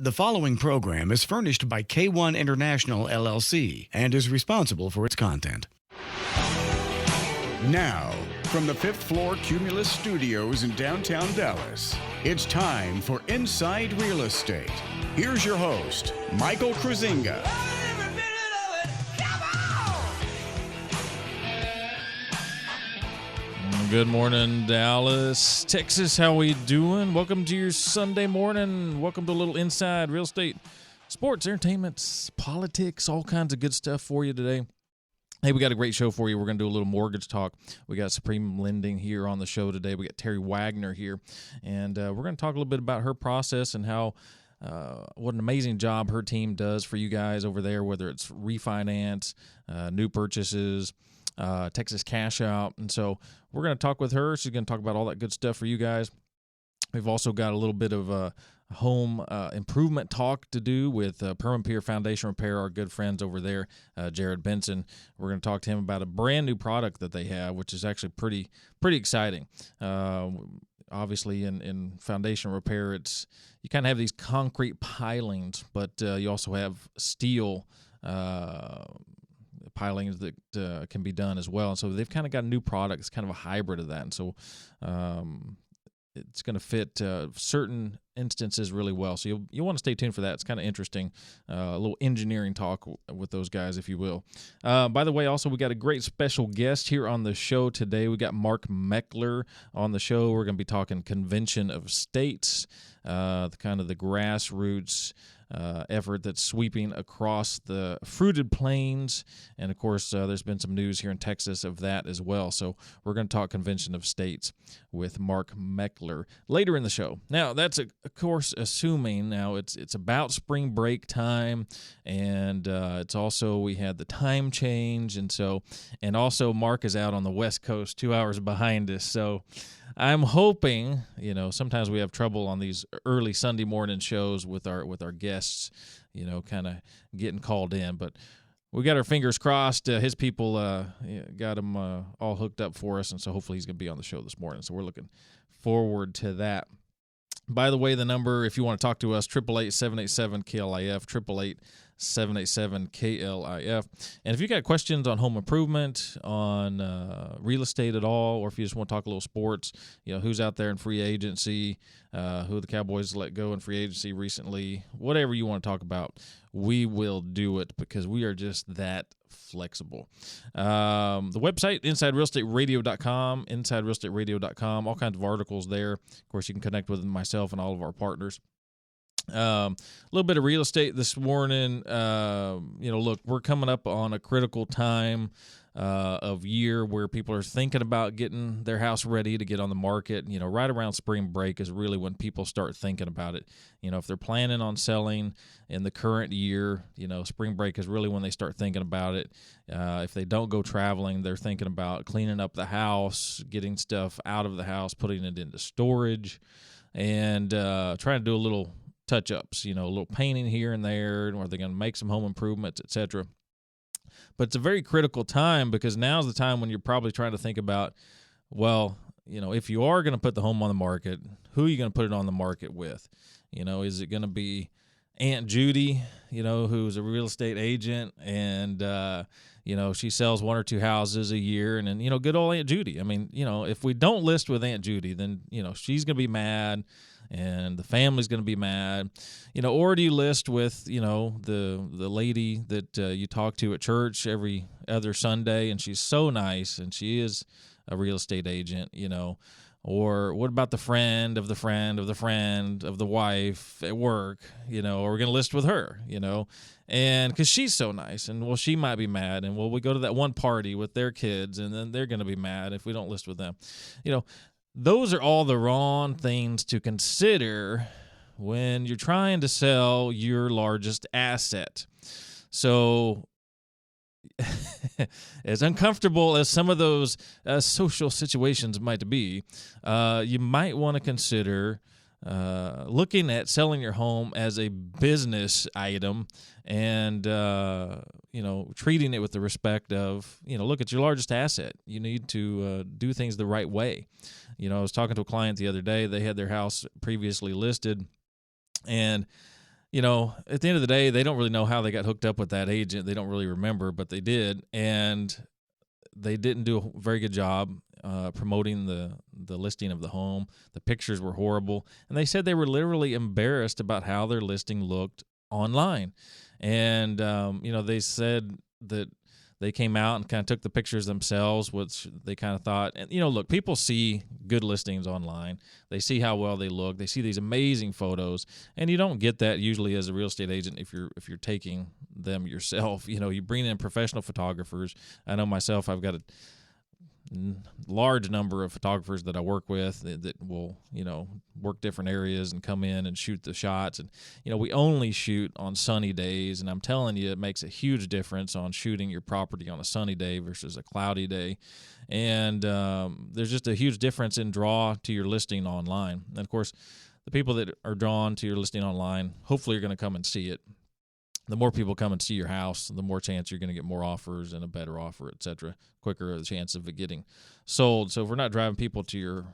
The following program is furnished by K1 International LLC and is responsible for its content. Now, from the fifth floor Cumulus Studios in downtown Dallas, it's time for Inside Real Estate. Here's your host, Michael Kruizinga. Good morning, Dallas, Texas. How we doing? Welcome to your Sunday morning. Welcome to a little Inside Real Estate, sports, entertainment, politics, all kinds of good stuff for you today. Hey, we got a great show for you. We're going to do a little mortgage talk. We got Supreme Lending here on the show today. We got Terri Waggoner here, and we're going to talk a little bit about her process and how what an amazing job her team does for you guys over there, whether it's refinance, new purchases, Texas cash out. And so we're going to talk with her. She's going to talk about all that good stuff for you guys. We've also got a little bit of a home improvement talk to do with Perma Pier Foundation Repair, our good friends over there, Jared Benson. We're going to talk to him about a brand new product that they have, which is actually pretty exciting. Obviously, in foundation repair, you kind of have these concrete pilings, but you also have steel pilings that can be done as well. And so they've kind of got a new product. It's kind of a hybrid of that. And so it's going to fit certain instances really well. So you'll want to stay tuned for that. It's kind of interesting. A little engineering talk with those guys, if you will. By the way, also, we got a great special guest here on the show today. We got Mark Meckler on the show. We're going to be talking Convention of States, the kind of the grassroots effort that's sweeping across the fruited plains. And, of course, there's been some news here in Texas of that as well. So we're going to talk Convention of States with Mark Meckler later in the show. Now, that's, of course, assuming now it's about spring break time, and it's also we had the time change. And also Mark is out on the West Coast 2 hours behind us. So I'm hoping, sometimes we have trouble on these early Sunday morning shows with our guests, kind of getting called in. But we got our fingers crossed. His people got him all hooked up for us, and so hopefully he's going to be on the show this morning. So we're looking forward to that. By the way, the number, if you want to talk to us, 888-787-KLIF, 888-787-KLIF. And if you got questions on home improvement, on real estate at all, or if you just want to talk a little sports, who's out there in free agency, who the Cowboys let go in free agency recently, whatever you want to talk about, we will do it because we are just that flexible. The website, InsideRealEstateRadio.com, InsideRealEstateRadio.com, all kinds of articles there. Of course, you can connect with myself and all of our partners. A little bit of real estate this morning. Look, we're coming up on a critical time of year where people are thinking about getting their house ready to get on the market. Right around spring break is really when people start thinking about it. If they're planning on selling in the current year, spring break is really when they start thinking about it. If they don't go traveling, they're thinking about cleaning up the house, getting stuff out of the house, putting it into storage, and trying to do a little touch-ups, a little painting here and there, or they're going to make some home improvements, etc. But it's a very critical time because now's the time when you're probably trying to think about, well, if you are going to put the home on the market, who are you going to put it on the market with? Is it going to be Aunt Judy, who's a real estate agent, and she sells one or two houses a year, and then, good old Aunt Judy. I mean, if we don't list with Aunt Judy, then, she's going to be mad, and the family's going to be mad, or do you list with, the lady that you talk to at church every other Sunday, and she's so nice, and she is a real estate agent, or what about the friend of the friend of the friend of the wife at work, or we're going to list with her, and because she's so nice, and, well, she might be mad, and, well, we go to that one party with their kids, and then they're going to be mad if we don't list with them. Those are all the wrong things to consider when you're trying to sell your largest asset. So as uncomfortable as some of those social situations might be, you might want to consider looking at selling your home as a business item and, treating it with the respect of, look, it's your largest asset. You need to do things the right way. I was talking to a client the other day. They had their house previously listed, and at the end of the day, they don't really know how they got hooked up with that agent. They don't really remember, but they did. And they didn't do a very good job promoting the listing of the home. The pictures were horrible. And they said they were literally embarrassed about how their listing looked online. And, they said that they came out and kind of took the pictures themselves, which they kind of thought. And, look, people see good listings online. They see how well they look. They see these amazing photos. And you don't get that usually as a real estate agent if you're taking them yourself. You bring in professional photographers. I know myself, I've got a large number of photographers that I work with that will, work different areas and come in and shoot the shots. And, we only shoot on sunny days. And I'm telling you, it makes a huge difference on shooting your property on a sunny day versus a cloudy day. And there's just a huge difference in draw to your listing online. And, of course, the people that are drawn to your listing online, hopefully are going to come and see it. The more people come and see your house, the more chance you're going to get more offers and a better offer, et cetera. Quicker the chance of it getting sold. So if we're not driving people to your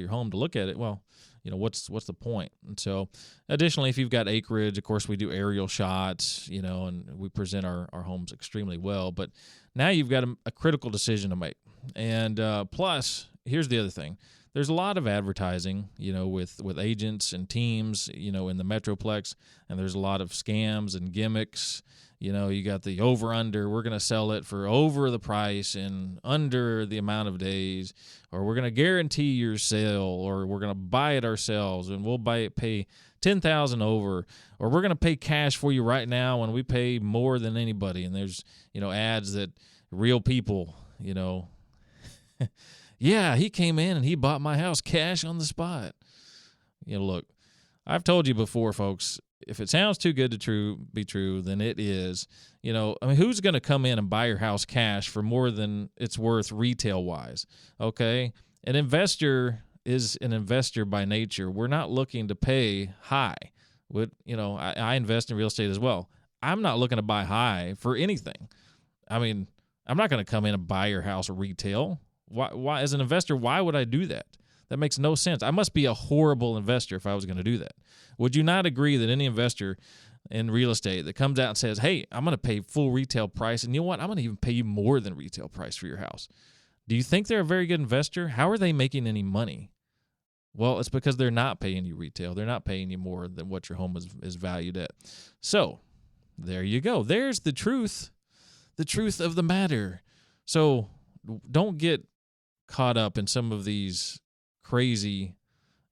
home to look at it, well, what's the point? And so additionally, if you've got acreage, of course, we do aerial shots, and we present our homes extremely well. But now you've got a critical decision to make. And plus, here's the other thing. There's a lot of advertising, with agents and teams, in the Metroplex, and there's a lot of scams and gimmicks. You got the over-under, we're going to sell it for over the price and under the amount of days, or we're going to guarantee your sale, or we're going to buy it ourselves, and we'll pay $10,000 over, or we're going to pay cash for you right now, and we pay more than anybody. And there's, ads that real people, yeah, he came in and he bought my house cash on the spot. Look, I've told you before, folks, if it sounds too good to be true, then it is. Who's going to come in and buy your house cash for more than it's worth retail-wise? Okay? An investor is an investor by nature. We're not looking to pay high. I invest in real estate as well. I'm not looking to buy high for anything. I'm not going to come in and buy your house retail. Why, as an investor, why would I do that? That makes no sense. I must be a horrible investor if I was going to do that. Would you not agree that any investor in real estate that comes out and says, hey, I'm going to pay full retail price, and you know what? I'm going to even pay you more than retail price for your house. Do you think they're a very good investor? How are they making any money? Well, it's because they're not paying you retail. They're not paying you more than what your home is valued at. So there you go. There's the truth of the matter. So don't get caught up in some of these crazy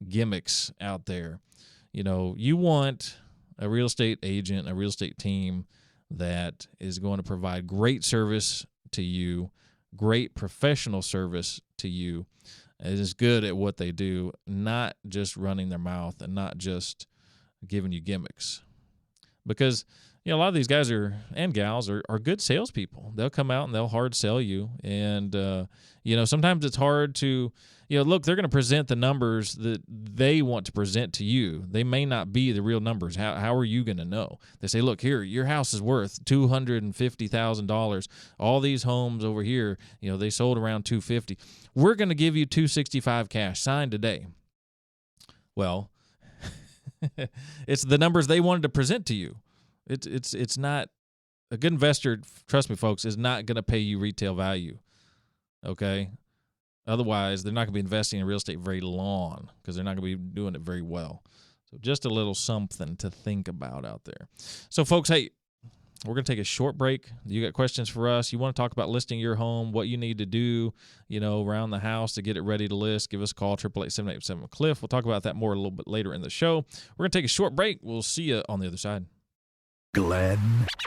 gimmicks out there. You want a real estate agent, a real estate team that is going to provide great service to you, great professional service to you, and is good at what they do, not just running their mouth and not just giving you gimmicks. Because a lot of these guys and gals are good salespeople. They'll come out and they'll hard sell you. And, sometimes it's hard to, look, they're going to present the numbers that they want to present to you. They may not be the real numbers. How are you going to know? They say, look, here, your house is worth $250,000. All these homes over here, they sold around $250,000. We're going to give you $265,000 cash, signed today. Well, it's the numbers they wanted to present to you. It's not a good investor. Trust me, folks, is not going to pay you retail value. Okay, otherwise they're not going to be investing in real estate very long because they're not going to be doing it very well. So just a little something to think about out there. So, folks, hey, we're going to take a short break. You got questions for us? You want to talk about listing your home? What you need to do, around the house to get it ready to list? Give us a call, 888-787-CLIFF. We'll talk about that more a little bit later in the show. We're going to take a short break. We'll see you on the other side. Glenn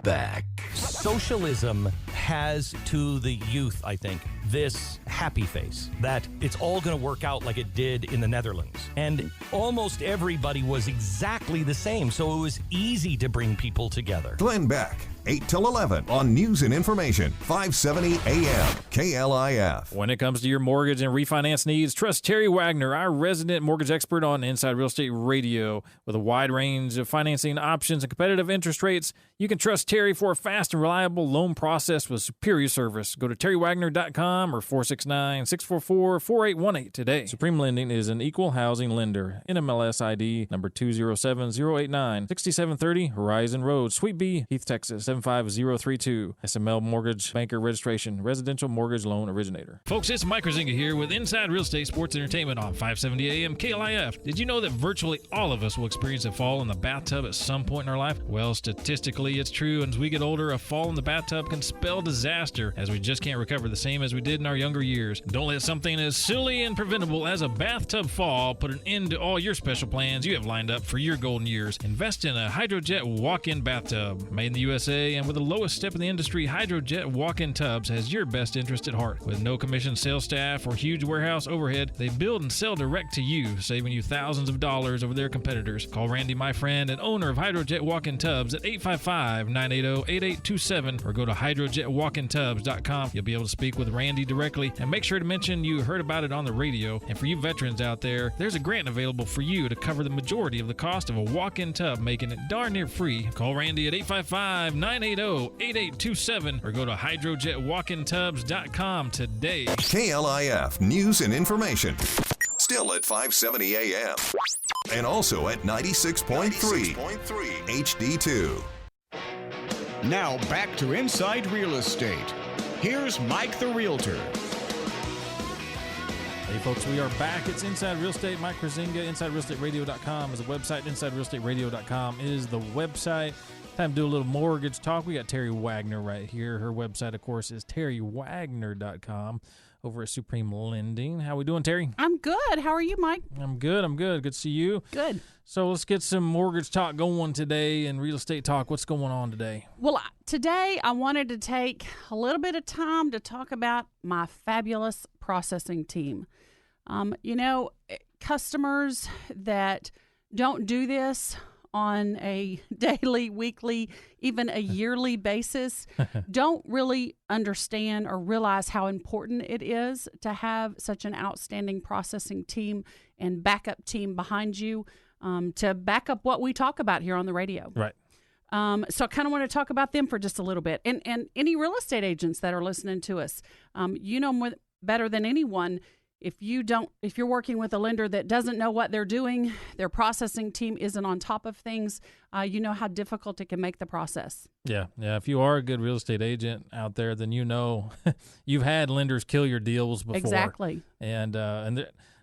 Beck. Socialism has to the youth, I think, this happy face that it's all going to work out like it did in the Netherlands. And almost everybody was exactly the same, so it was easy to bring people together. Glenn Beck, 8 till 11 on News and Information, 570 AM, KLIF. When it comes to your mortgage and refinance needs, trust Terri Waggoner, our resident mortgage expert on Inside Real Estate Radio. With a wide range of financing options and competitive interest rates, you can trust Terri for a fast and reliable loan process with superior service. Go to terriwaggoner.com SupremeLending.com or 469-644-4818 today. Supreme Lending is an equal housing lender. NMLS ID number 207089, 6730 Horizon Road, Suite B, Heath, Texas 75032. SML Mortgage Banker Registration, Residential Mortgage Loan Originator. Folks, it's Mike Kruizinga here with Inside Real Estate Sports Entertainment on 570 AM KLIF. Did you know that virtually all of us will experience a fall in the bathtub at some point in our life? Well, statistically, it's true, and as we get older, a fall in the bathtub can spell disaster, as we just can't recover the same as we did in our younger years. Don't let something as silly and preventable as a bathtub fall put an end to all your special plans you have lined up for your golden years. Invest in a Hydrojet walk-in bathtub. Made in the USA and with the lowest step in the industry, Hydrojet walk-in tubs has your best interest at heart. With no commission sales staff or huge warehouse overhead, they build and sell direct to you, saving you thousands of dollars over their competitors. Call Randy, my friend and owner of Hydrojet walk-in tubs at 855-980-8827 or go to hydrojetwalkintubs.com. You'll be able to speak with Randy directly, and make sure to mention you heard about it on the radio. And for you veterans out there, there's a grant available for you to cover the majority of the cost of a walk-in tub, making it darn near free. Call Randy at 855-980-8827 or go to hydrojetwalkintubs.com today. KLIF News and Information. Still at 570 AM. And also at 96.3 HD2. Now back to Inside Real Estate. Here's Mike the Realtor. Hey folks, we are back. It's Inside Real Estate. Mike Kruizinga. InsideRealEstateRadio.com is the website. InsideRealEstateRadio.com is the website. Time to do a little mortgage talk. We got Terri Waggoner right here. Her website, of course, is TerriWaggoner.com over at Supreme Lending. How we doing, Terri? I'm good. How are you, Mike? I'm good. Good to see you. Good. So let's get some mortgage talk going today and real estate talk. What's going on today? Well, today I wanted to take a little bit of time to talk about my fabulous processing team. Customers that don't do this on a daily, weekly, even a yearly basis don't really understand or realize how important it is to have such an outstanding processing team and backup team behind you to back up what we talk about here on the radio. Right. So I kind of want to talk about them for just a little bit. And any real estate agents that are listening to us, you know more, better than anyone. If you're working with a lender that doesn't know what they're doing, their processing team isn't on top of things, you know how difficult it can make the process. Yeah. If you are a good real estate agent out there, then you know you've had lenders kill your deals before. Exactly. And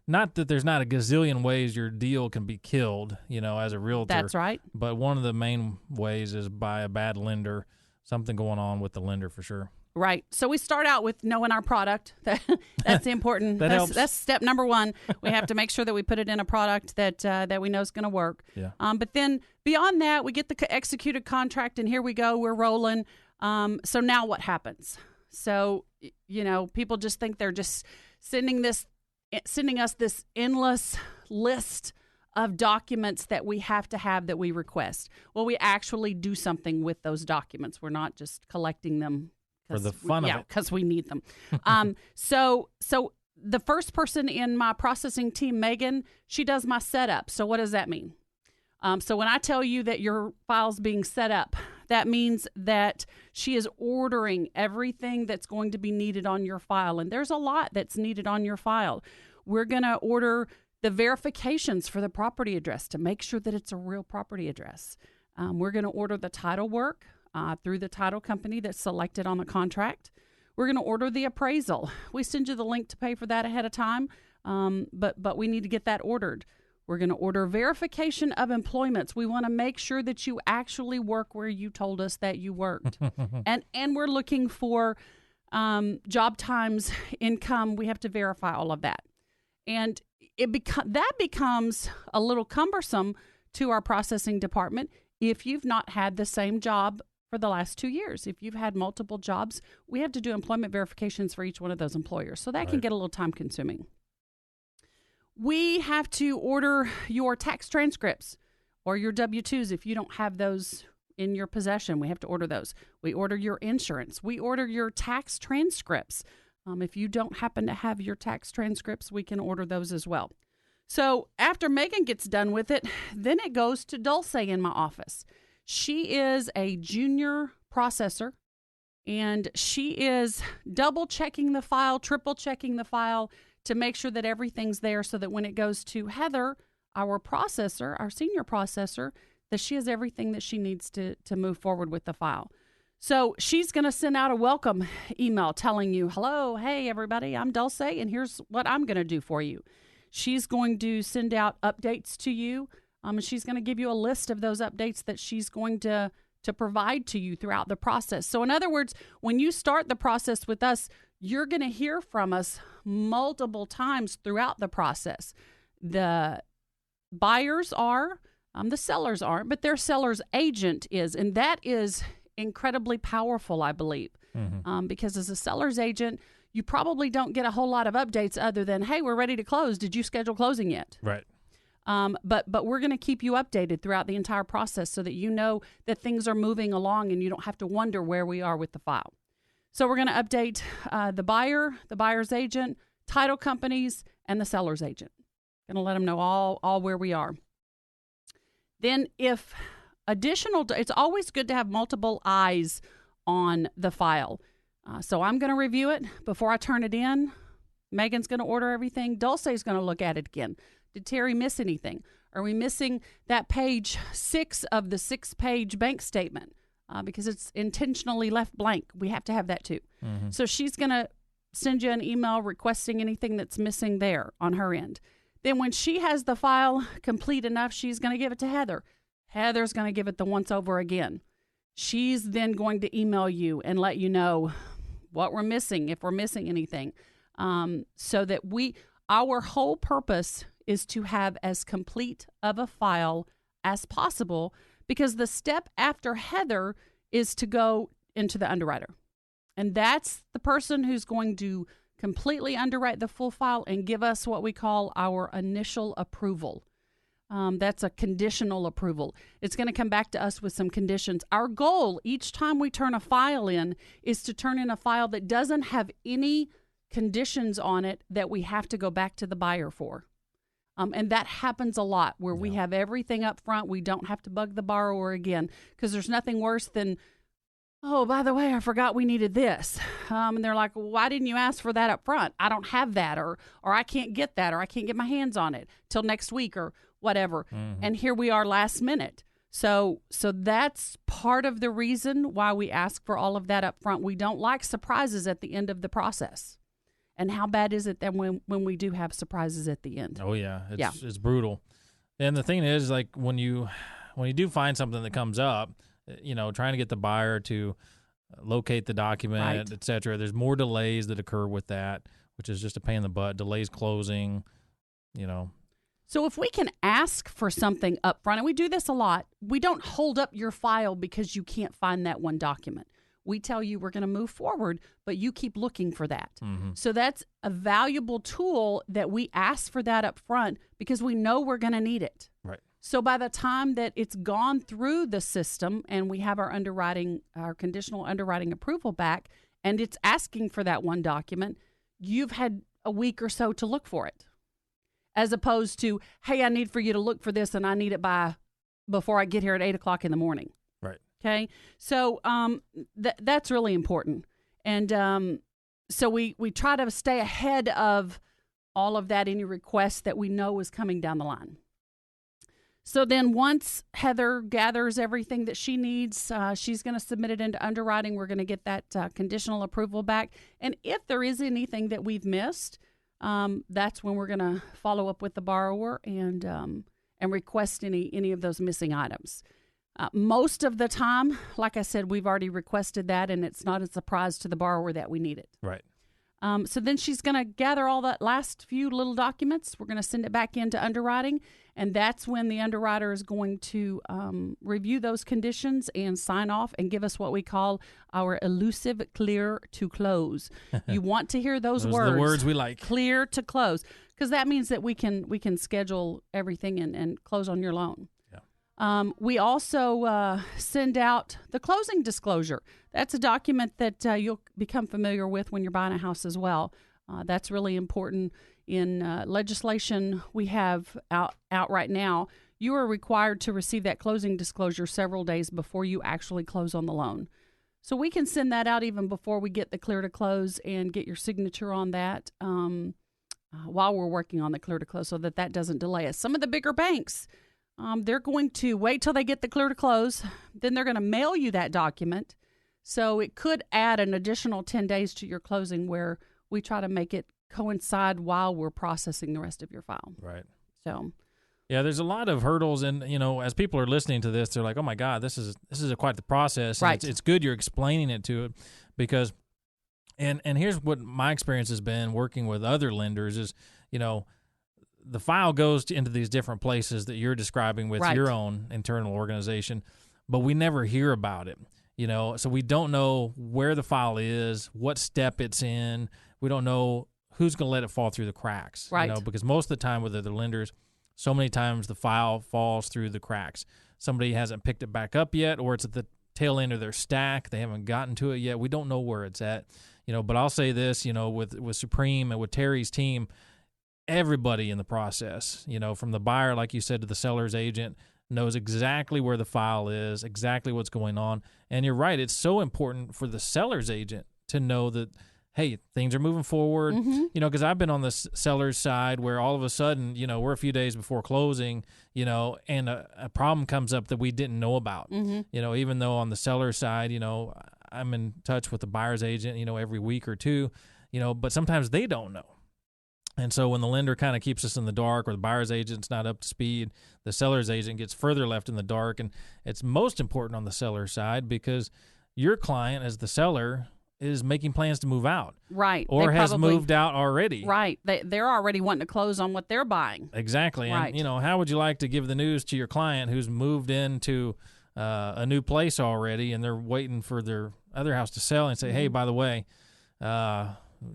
not that there's not a gazillion ways your deal can be killed, as a realtor. That's right. But one of the main ways is by a bad lender, something going on with the lender for sure. Right. So we start out with knowing our product. That's the important. That's step number one. We have to make sure that we put it in a product that we know is going to work. Yeah. But then beyond that, we get the executed contract, and here we go. We're rolling. So now what happens? So people just think they're just sending us this endless list of documents that we have to have that we request. Well, we actually do something with those documents. We're not just collecting them for the fun of it. Yeah, because we need them. So the first person in my processing team, Megan, she does my setup. So what does that mean? So when I tell you that your file's being set up, that means that she is ordering everything that's going to be needed on your file. And there's a lot that's needed on your file. We're going to order the verifications for the property address to make sure that it's a real property address. We're going to order the title work through the title company that's selected on the contract. We're going to order the appraisal. We send you the link to pay for that ahead of time, but we need to get that ordered. We're going to order verification of employments. We want to make sure that you actually work where you told us that you worked. and we're looking for job times, income. We have to verify all of that. And that becomes a little cumbersome to our processing department if you've not had the same job for the last 2 years. If you've had multiple jobs, we have to do employment verifications for each one of those employers. So that can get a little time consuming. We have to order your tax transcripts or your W-2s if you don't have those in your possession. We have to order those. We order your insurance. We order your tax transcripts. If you don't happen to have your tax transcripts, we can order those as well. So after Megan gets done with it, then it goes to Dulce in my office. She is a junior processor and she is double checking the file, triple checking the file to make sure that everything's there so that when it goes to Heather, our processor, our senior processor, that she has everything that she needs to move forward with the file. So she's going to send out a welcome email telling you, hello, hey, everybody, I'm Dulce, and here's what I'm going to do for you. She's going to send out updates to you, and she's going to give you a list of those updates that she's going to provide to you throughout the process. So in other words, when you start the process with us, you're going to hear from us multiple times throughout the process. The buyers are, the sellers aren't, but their seller's agent is, and that is incredibly powerful, I believe, because as a seller's agent, you probably don't get a whole lot of updates other than, hey, we're ready to close. Did you schedule closing yet? Right. But we're going to keep you updated throughout the entire process so that you know that things are moving along and you don't have to wonder where we are with the file. So we're going to update the buyer, the buyer's agent, title companies, and the seller's agent. Going to let them know all where we are. Then if it's always good to have multiple eyes on the file. So I'm going to review it before I turn it in. Megan's going to order everything. Dulce's going to look at it again. Did Terri miss anything? Are we missing that page 6 of the 6-page bank statement? Because it's intentionally left blank. We have to have that too. Mm-hmm. So she's going to send you an email requesting anything that's missing there on her end. Then when she has the file complete enough, she's going to give it to Heather. Heather's going to give it the once over again. She's then going to email you and let you know what we're missing, if we're missing anything. So that our whole purpose is to have as complete of a file as possible, because the step after Heather is to go into the underwriter. And that's the person who's going to completely underwrite the full file and give us what we call our initial approval. That's a conditional approval. It's going to come back to us with some conditions. Our goal each time we turn a file in is to turn in a file that doesn't have any conditions on it that we have to go back to the buyer for. And that happens a lot where we have everything up front. We don't have to bug the borrower again, because there's nothing worse than, oh, by the way, I forgot we needed this. And they're like, well, why didn't you ask for that up front? I don't have that, or I can't get that, or I can't get my hands on it till next week or whatever. Mm-hmm. And here we are last minute. So that's part of the reason why we ask for all of that up front. We don't like surprises at the end of the process. And how bad is it then when we do have surprises at the end? Oh, yeah. It's brutal. And the thing is, like, when you do find something that comes up, trying to get the buyer to locate the document, et cetera, there's more delays that occur with that, which is just a pain in the butt. Delays closing, So if we can ask for something up front, and we do this a lot, we don't hold up your file because you can't find that one document. We tell you we're going to move forward, but you keep looking for that. Mm-hmm. So that's a valuable tool that we ask for that up front because we know we're going to need it. Right. So by the time that it's gone through the system and we have our conditional underwriting approval back, and it's asking for that one document, you've had a week or so to look for it. As opposed to, hey, I need for you to look for this and I need it before I get here at 8 o'clock in the morning. Right. Okay. So that's really important. And so we try to stay ahead of all of that, any requests that we know is coming down the line. So then once Heather gathers everything that she needs, she's going to submit it into underwriting. We're going to get that conditional approval back. And if there is anything that we've missed, that's when we're going to follow up with the borrower and request any of those missing items. Most of the time, like I said, we've already requested that, and it's not a surprise to the borrower that we need it. Right. So then she's going to gather all that last few little documents. We're going to send it back into underwriting, and that's when the underwriter is going to review those conditions and sign off and give us what we call our elusive clear to close. You want to hear those words. Are the words we like. Clear to close, because that means that we can schedule everything and close on your loan. We also send out the closing disclosure. That's a document that you'll become familiar with when you're buying a house as well. That's really important in legislation we have out right now. You are required to receive that closing disclosure several days before you actually close on the loan. So we can send that out even before we get the clear to close and get your signature on that while we're working on the clear to close so that doesn't delay us. Some of the bigger banks, they're going to wait till they get the clear to close. Then they're going to mail you that document. So it could add an additional 10 days to your closing where we try to make it coincide while we're processing the rest of your file. Right. So... yeah, there's a lot of hurdles, and as people are listening to this, they're like, "Oh my God, this is quite the process." And right. It's good you're explaining it to it, because, and here's what my experience has been working with other lenders is, the file goes into these different places that you're describing with right. your own internal organization, but we never hear about it. So we don't know where the file is, what step it's in. We don't know who's going to let it fall through the cracks. Right. Because most of the time with other lenders, so many times the file falls through the cracks. Somebody hasn't picked it back up yet, or it's at the tail end of their stack. They haven't gotten to it yet. We don't know where it's at. But I'll say this, with Supreme and with Terri's team, everybody in the process, from the buyer, like you said, to the seller's agent, knows exactly where the file is, exactly what's going on. And you're right, it's so important for the seller's agent to know that, hey, things are moving forward, because I've been on the seller's side where all of a sudden, we're a few days before closing, and a problem comes up that we didn't know about. Even though on the seller's side, I'm in touch with the buyer's agent, every week or two, but sometimes they don't know. And so when the lender kind of keeps us in the dark or the buyer's agent's not up to speed, the seller's agent gets further left in the dark. And it's most important on the seller's side because your client, as the seller, is making plans to move out. Right. Or has moved out already. Right. They're already wanting to close on what they're buying. Exactly. Right. And, how would you like to give the news to your client who's moved into a new place already and they're waiting for their other house to sell and say, hey, by the way,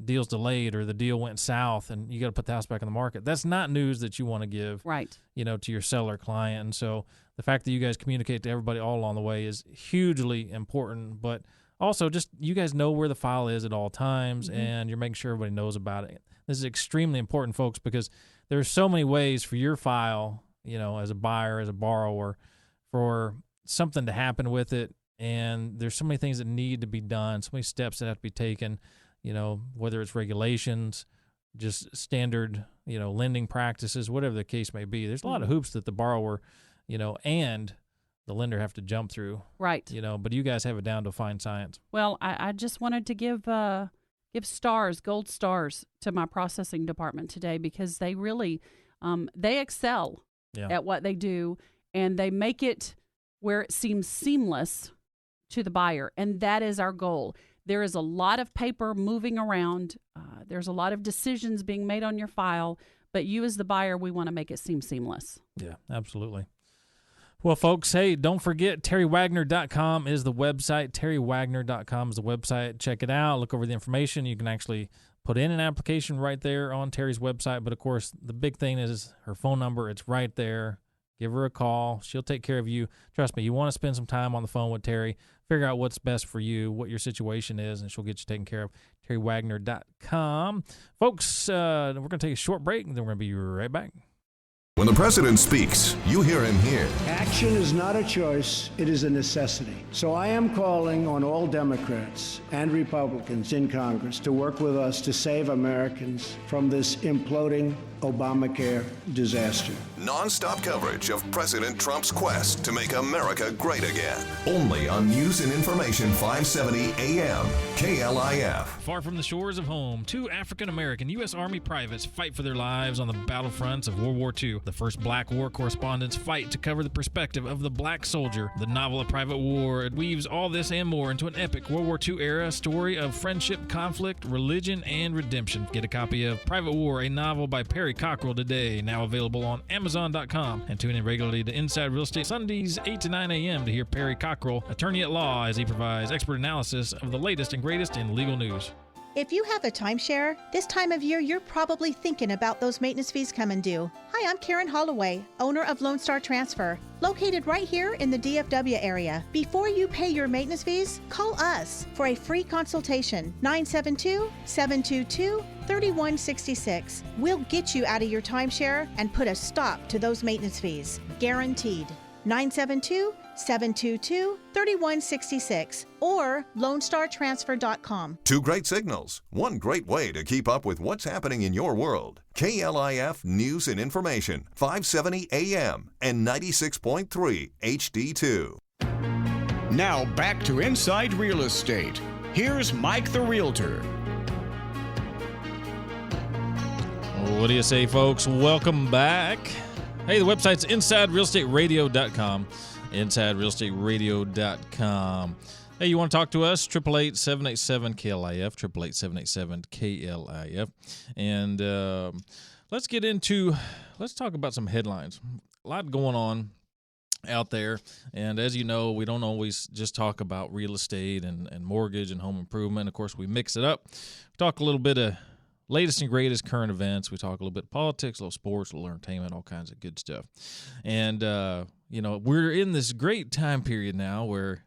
deal's delayed or the deal went south and you got to put the house back on the market. That's not news that you want to give, right, to your seller client. And so the fact that you guys communicate to everybody all along the way is hugely important, but also just you guys know where the file is at all times and you're making sure everybody knows about it. This is extremely important, folks, because there's so many ways for your file, as a buyer, as a borrower, for something to happen with it. And there's so many things that need to be done, so many steps that have to be taken, whether it's regulations, just standard, lending practices, whatever the case may be. There's a lot of hoops that the borrower, and the lender have to jump through. Right. But you guys have it down to a fine science. Well, I just wanted to give gold stars to my processing department today because they really, they excel at what they do and they make it where it seems seamless to the buyer. And that is our goal. There is a lot of paper moving around. There's a lot of decisions being made on your file, but you as the buyer, we want to make it seem seamless. Yeah, absolutely. Well, folks, hey, don't forget, TerriWaggoner.com is the website. TerriWaggoner.com is the website. Check it out. Look over the information. You can actually put in an application right there on Terri's website. But, of course, the big thing is her phone number. It's right there. Give her a call. She'll take care of you. Trust me, you want to spend some time on the phone with Terri, figure out what's best for you, what your situation is, and she'll get you taken care of. TerriWaggoner.com. Folks, we're going to take a short break, and then we're going to be right back. When the president speaks, you hear him here. Action is not a choice, it is a necessity. So I am calling on all Democrats and Republicans in Congress to work with us to save Americans from this imploding Obamacare disaster. Non-stop coverage of President Trump's quest to make America great again. Only on News and Information 570 AM, KLIF. Far from the shores of home, two African-American U.S. Army privates fight for their lives on the battlefronts of World War II. The first Black war correspondents fight to cover the perspective of the black soldier. The novel A Private War weaves all this and more into an epic World War II era story of friendship, conflict, religion, and redemption. Get a copy of Private War, a novel by Perry Cockrell today, now available on Amazon.com. And tune in regularly to Inside Real Estate Sundays 8 to 9 a.m. to hear Perry Cockrell, attorney at law, as he provides expert analysis of the latest and greatest in legal news. If you have a timeshare, this time of year you're probably thinking about those maintenance fees coming due. Hi, I'm Karen Holloway, owner of Lone Star Transfer, located right here in the DFW area. Before you pay your maintenance fees, call us for a free consultation, 972-722-3166. We'll get you out of your timeshare and put a stop to those maintenance fees, guaranteed. 722-3166 or LoneStarTransfer.com. Two great signals. One great way to keep up with what's happening in your world. KLIF News and Information, 570 AM and 96.3 HD2. Now back to Inside Real Estate. Here's Mike the Realtor. What do you say, folks? Welcome back. Hey, the website's InsideRealEstateRadio.com. InsideRealEstateRadio.com. Hey, you want to talk to us? 888-787-KLIF, 888-787-KLIF. And let's talk about some headlines. A lot going on out there. And as you know, we don't always just talk about real estate and mortgage and home improvement. Of course, we mix it up. We talk a little bit of latest and greatest current events. We talk a little bit of politics, a little sports, a little entertainment, all kinds of good stuff. And, we're in this great time period now where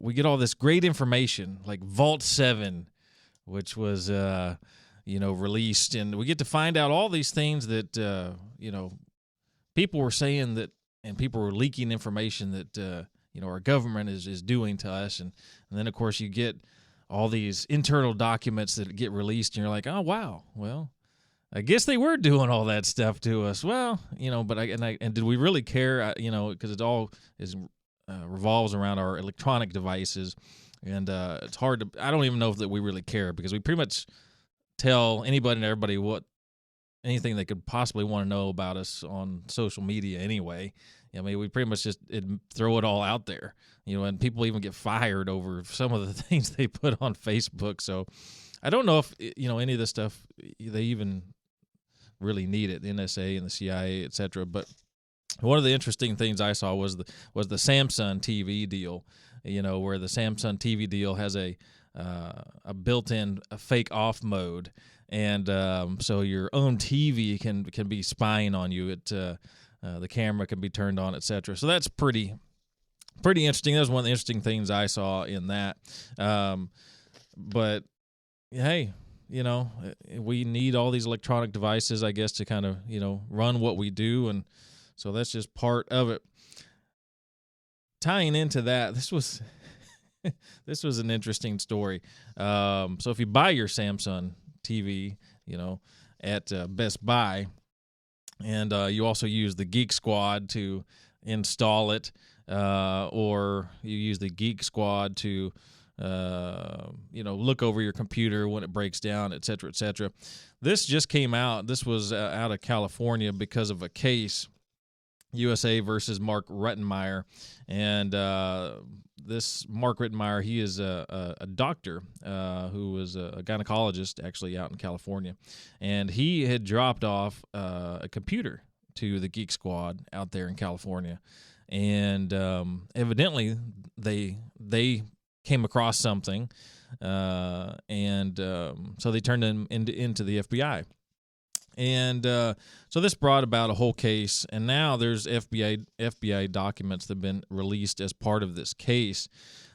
we get all this great information, like Vault 7, which was, released. And we get to find out all these things that, people were saying that, and people were leaking information that, our government is doing to us. And then, of course, you get all these internal documents that get released, and you're like, oh, wow, well, I guess they were doing all that stuff to us. Well, but did we really care? Because it all revolves around our electronic devices, and it's hard to. I don't even know that we really care, because we pretty much tell anybody and everybody anything they could possibly want to know about us on social media anyway. I mean, we pretty much just throw it all out there, and people even get fired over some of the things they put on Facebook. So I don't know if, any of this stuff, they even really need it, the NSA and the CIA, et cetera. But one of the interesting things I saw was the Samsung TV deal, where the Samsung TV deal has a built-in fake off mode. And so your own TV can be spying on you. The camera can be turned on, etc. So that's pretty interesting. That was one of the interesting things I saw in that. But hey, we need all these electronic devices, I guess, to kind of run what we do, and so that's just part of it. Tying into that, this was an interesting story. So if you buy your Samsung TV, at Best Buy, and you also use the Geek Squad to install it, or you use the Geek Squad to, look over your computer when it breaks down, et cetera, et cetera. This just came out. This was out of California because of a case, USA versus Mark Rettenmeyer. And this Mark Rettenmeyer, he is a doctor who was a gynecologist actually out in California. And he had dropped off a computer to the Geek Squad out there in California. And evidently they came across something, and so they turned him into the FBI. And so this brought about a whole case, and now there's FBI documents that have been released as part of this case,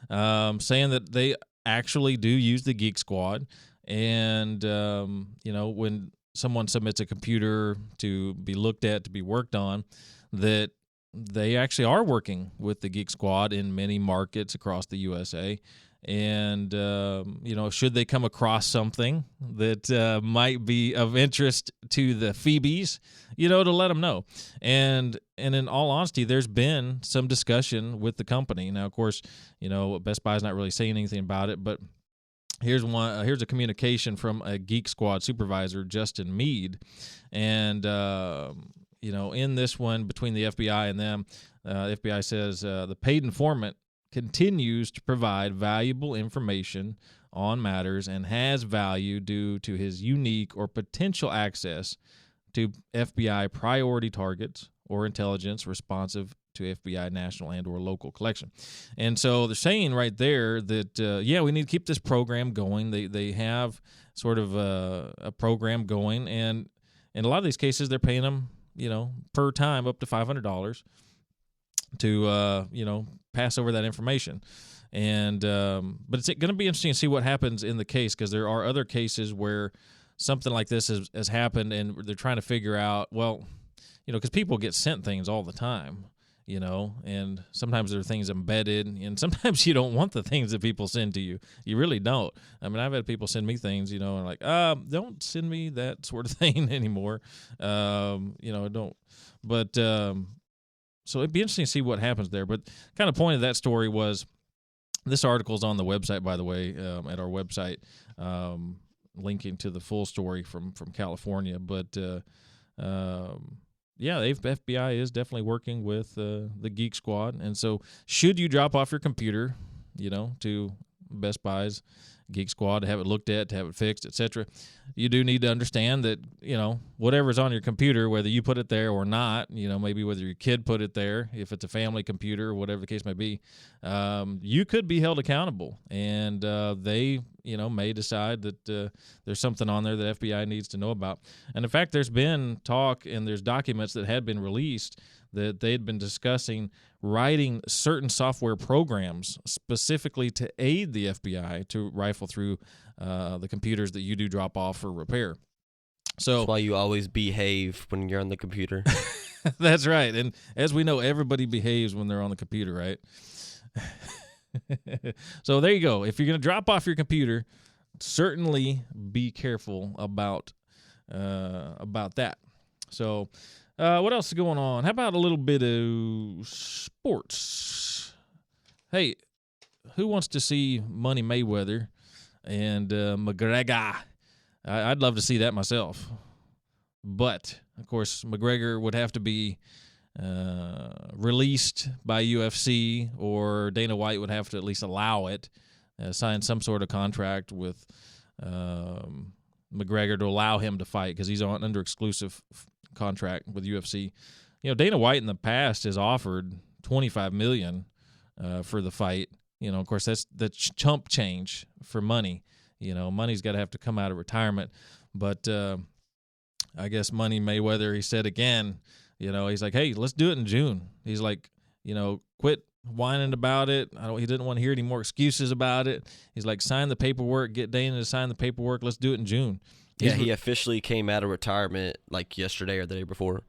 saying that they actually do use the Geek Squad, and when someone submits a computer to be looked at, to be worked on, that they actually are working with the Geek Squad in many markets across the USA. And, should they come across something that might be of interest to the Phoebes, to let them know. And in all honesty, there's been some discussion with the company. Now, of course, Best Buy's not really saying anything about it, but here's a communication from a Geek Squad supervisor, Justin Mead. And, in this one between the FBI and them, the FBI says the paid informant continues to provide valuable information on matters and has value due to his unique or potential access to FBI priority targets or intelligence responsive to FBI national and or local collection. And so they're saying right there that, we need to keep this program going. They have sort of a program going, and in a lot of these cases they're paying them, per time up to $500 to, pass over that information. And but it's going to be interesting to see what happens in the case, because there are other cases where something like this has happened, and they're trying to figure out, well, because people get sent things all the time, and sometimes there are things embedded, and sometimes you don't want the things that people send to you. You really don't. I mean, I've had people send me things, and like, don't send me that sort of thing anymore. Don't. But so it'd be interesting to see what happens there. But kind of point of that story was, this article's on the website, by the way, at our website, linking to the full story from California. But the FBI is definitely working with the Geek Squad. And so should you drop off your computer, to Best Buy's Geek Squad to have it looked at, to have it fixed, etc., you do need to understand that, whatever's on your computer, whether you put it there or not, maybe whether your kid put it there, if it's a family computer or whatever the case may be, you could be held accountable. And they, may decide that there's something on there that FBI needs to know about. And in fact, there's been talk and there's documents that had been released that they'd been discussing writing certain software programs specifically to aid the FBI to rifle through the computers that you do drop off for repair. So that's why you always behave when you're on the computer. That's right. And as we know, everybody behaves when they're on the computer, right? So there you go. If you're going to drop off your computer, certainly be careful about that. So what else is going on? How about a little bit of sports? Hey, who wants to see Money Mayweather and McGregor? I'd love to see that myself. But, of course, McGregor would have to be released by UFC, or Dana White would have to at least allow it, sign some sort of contract with McGregor to allow him to fight, because he's under exclusive contract with UFC. Dana White in the past has offered $25 million for the fight. Of course, that's the chump change for money. Money's got to have to come out of retirement. But I guess Money Mayweather, he said again, he's like, hey, let's do it in June. He's like, quit whining about it. He didn't want to hear any more excuses about it. He's like, sign the paperwork, get Dana to sign the paperwork. Let's do it in June. Yeah, he officially came out of retirement like yesterday or the day before.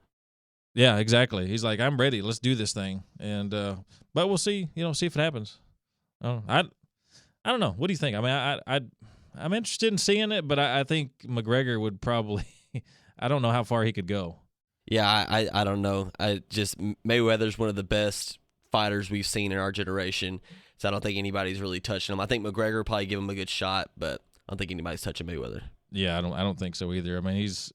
Yeah, exactly. He's like, I'm ready. Let's do this thing. And but we'll see. See if it happens. I don't know. What do you think? I mean, I'm interested in seeing it, but I think McGregor would probably. I don't know how far he could go. Yeah, I don't know. Mayweather's one of the best fighters we've seen in our generation, so I don't think anybody's really touching him. I think McGregor will probably give him a good shot, but I don't think anybody's touching Mayweather. Yeah, I don't think so either. I mean, he's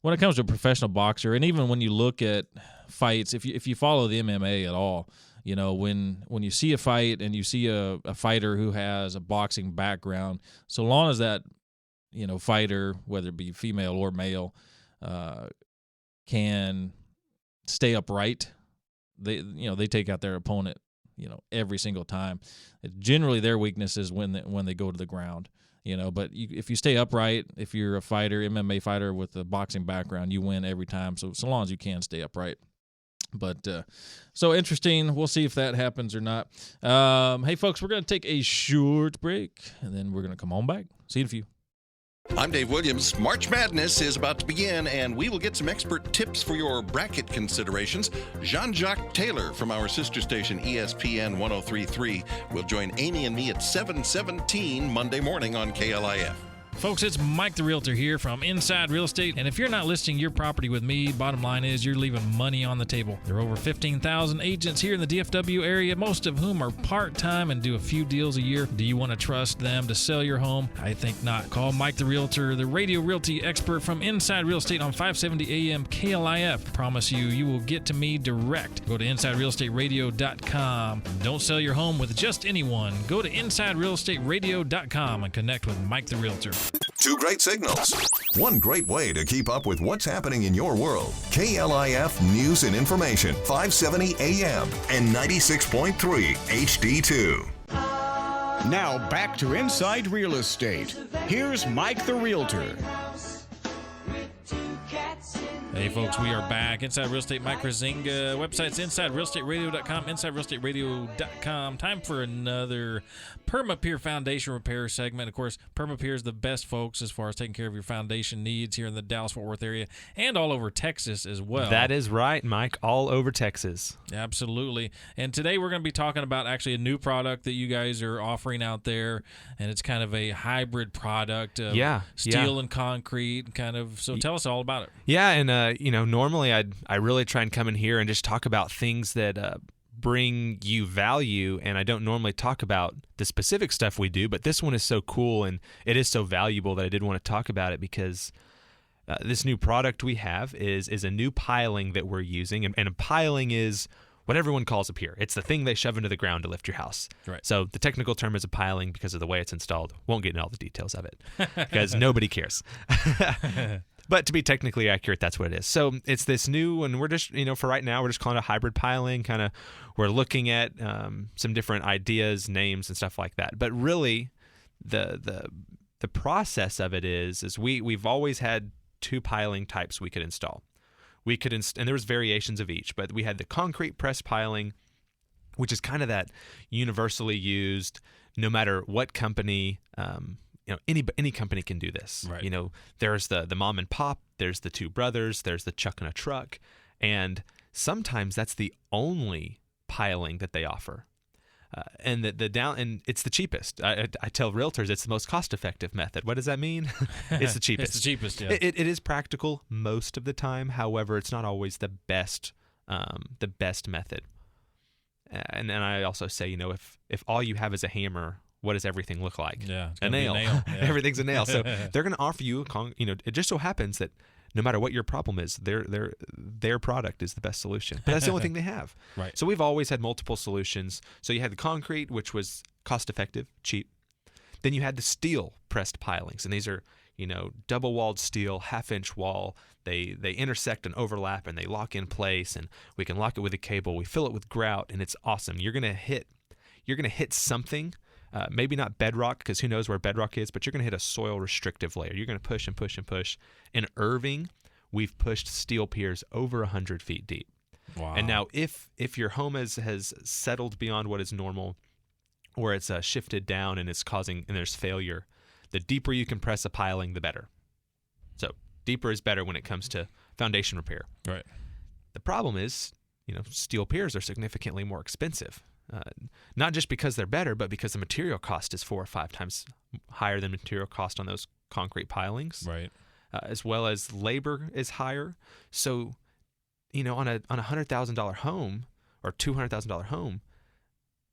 when it comes to a professional boxer, and even when you look at fights, if you follow the MMA at all, when you see a fight and you see a fighter who has a boxing background, so long as that fighter, whether it be female or male, can stay upright, they take out their opponent every single time. Generally, their weakness is when they go to the ground. But if you stay upright, if you're a fighter, MMA fighter with a boxing background, you win every time. So long as you can stay upright. But so interesting. We'll see if that happens or not. Hey, folks, we're going to take a short break, and then we're going to come on back. See you in a few. I'm Dave Williams. March Madness is about to begin, and we will get some expert tips for your bracket considerations. Jean-Jacques Taylor from our sister station ESPN 103.3 will join Amy and me at 7:17 Monday morning on KLIF. Folks, it's Mike the Realtor here from Inside Real Estate, and if you're not listing your property with me, bottom line is you're leaving money on the table. There are over 15,000 agents here in the DFW area, most of whom are part-time and do a few deals a year. Do you want to trust them to sell your home? I think not. Call Mike the Realtor, the radio realty expert from Inside Real Estate on 570 AM KLIF. Promise you will get to me direct. Go to InsideRealEstateRadio.com. Don't sell your home with just anyone. Go to InsideRealEstateRadio.com and connect with Mike the Realtor. Two great signals. One great way to keep up with what's happening in your world. KLIF News and Information, 570 AM and 96.3 HD2. Now back to Inside Real Estate. Here's Mike the Realtor. With two cats in Hey, folks, we are back. Inside Real Estate, Mike Kruizinga. Website's InsideRealEstateRadio.com, InsideRealEstateRadio.com. Time for another Perma Pier Foundation Repair segment. Of course, Perma Pier is the best, folks, as far as taking care of your foundation needs here in the Dallas-Fort Worth area and all over Texas as well. That is right, Mike, all over Texas. Absolutely. And today we're going to be talking about actually a new product that you guys are offering out there, and it's kind of a hybrid product of steel and concrete, kind of. So tell us all about it. Yeah, and normally I really try and come in here and just talk about things that bring you value, and I don't normally talk about the specific stuff we do, but this one is so cool and it is so valuable that I did want to talk about it because this new product we have is a new piling that we're using, and a piling is what everyone calls a pier. It's the thing they shove into the ground to lift your house. Right. So the technical term is a piling because of the way it's installed. Won't get into all the details of it because nobody cares. But to be technically accurate, that's what it is. So it's this new, and we're just, for right now, we're just calling it a hybrid piling. Kind of, we're looking at some different ideas, names, and stuff like that. But really, the process of it is we've always had two piling types we could install. We could and there was variations of each, but we had the concrete press piling, which is kind of that universally used, no matter what company. Any company can do this. Right. There's the mom and pop, there's the two brothers, there's the chuck and a truck, and sometimes that's the only piling that they offer. And and it's the cheapest. I tell realtors it's the most cost-effective method. What does that mean? It's the cheapest. It's the cheapest. Yeah. It is practical most of the time. However, it's not always the best method. And then I also say, if all you have is a hammer, what does everything look like? Yeah, a nail. Yeah. Everything's a nail. So they're going to offer you it just so happens that no matter what your problem is, their product is the best solution. But that's the only thing they have. Right. So we've always had multiple solutions. So you had the concrete, which was cost-effective, cheap. Then you had the steel pressed pilings, and these are double-walled steel, half-inch wall. They intersect and overlap, and they lock in place, and we can lock it with a cable. We fill it with grout, and it's awesome. You're gonna hit something. Maybe not bedrock, because who knows where bedrock is, but you're going to hit a soil restrictive layer. You're going to push and push and push. In Irving, we've pushed steel piers over 100 feet deep. Wow. And now if your home has settled beyond what is normal, or it's shifted down and there's failure, the deeper you can press a piling, the better. So deeper is better when it comes to foundation repair. Right. The problem is, steel piers are significantly more expensive. Not just because they're better, but because the material cost is 4 or 5 times higher than material cost on those concrete pilings. Right. As well as labor is higher. So, on a $100,000 home or $200,000 home,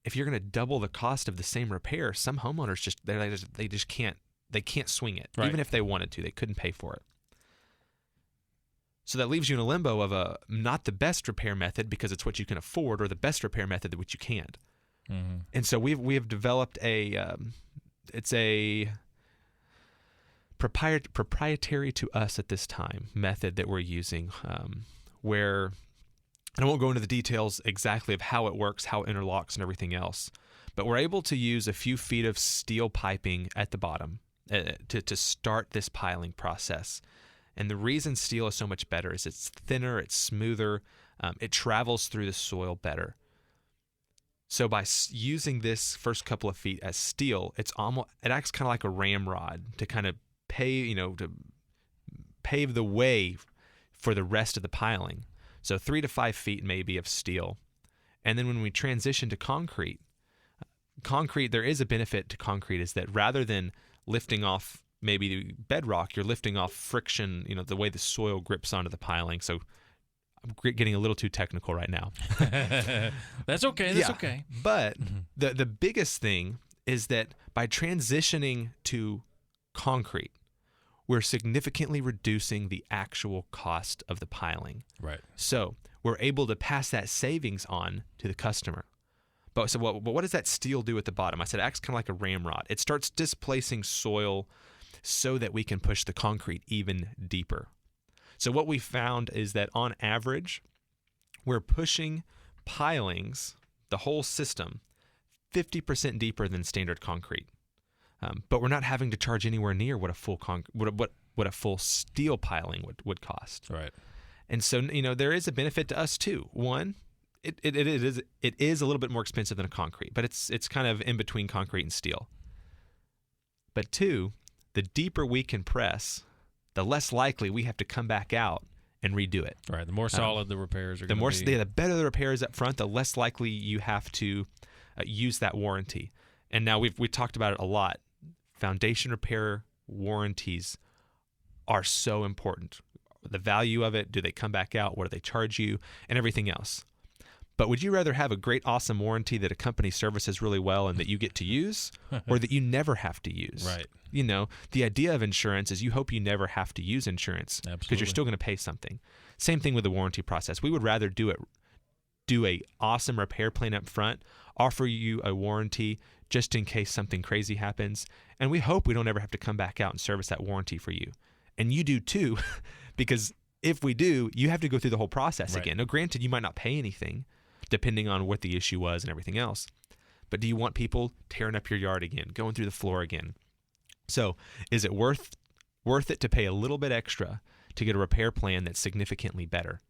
if you're going to double the cost of the same repair, some homeowners they just can't swing it. Right. Even if they wanted to, they couldn't pay for it. So that leaves you in a limbo of not the best repair method because it's what you can afford, or the best repair method which you can't. Mm-hmm. And so we have developed it's a proprietary to us at this time method that we're using, where, and I won't go into the details exactly of how it works, how it interlocks, and everything else, but we're able to use a few feet of steel piping at the bottom to start this piling process. And the reason steel is so much better is it's thinner, it's smoother, it travels through the soil better. So by using this first couple of feet as steel, it acts kind of like a ramrod to kind of pave the way for the rest of the piling. So 3 to 5 feet maybe of steel. And then when we transition to concrete, there is a benefit to concrete, is that rather than lifting off maybe the bedrock, you're lifting off friction, the way the soil grips onto the piling. So I'm getting a little too technical right now. That's okay. That's okay. But the biggest thing is that by transitioning to concrete, we're significantly reducing the actual cost of the piling. Right. So we're able to pass that savings on to the customer. But what does that steel do at the bottom? I said it acts kind of like a ramrod. It starts displacing soil so that we can push the concrete even deeper. So what we found is that on average, we're pushing pilings, the whole system, 50% deeper than standard concrete. But we're not having to charge anywhere near what a full what a full steel piling would cost. Right. And so, there is a benefit to us too. One, it is a little bit more expensive than a concrete, but it's kind of in between concrete and steel. But two, the deeper we can press, the less likely we have to come back out and redo it. Right. The more solid the repairs are going to be. The better the repairs up front, the less likely you have to use that warranty. And now we talked about it a lot. Foundation repair warranties are so important. The value of it, do they come back out, what do they charge you, and everything else. But would you rather have a great, awesome warranty that a company services really well and that you get to use, or that you never have to use? Right. The idea of insurance is you hope you never have to use insurance because you're still going to pay something. Same thing with the warranty process. We would rather do a awesome repair plan up front, offer you a warranty just in case something crazy happens, and we hope we don't ever have to come back out and service that warranty for you. And you do too, because if we do, you have to go through the whole process again. Now, granted, you might not pay anything, depending on what the issue was and everything else. But do you want people tearing up your yard again, going through the floor again? So is it worth it to pay a little bit extra to get a repair plan that's significantly better?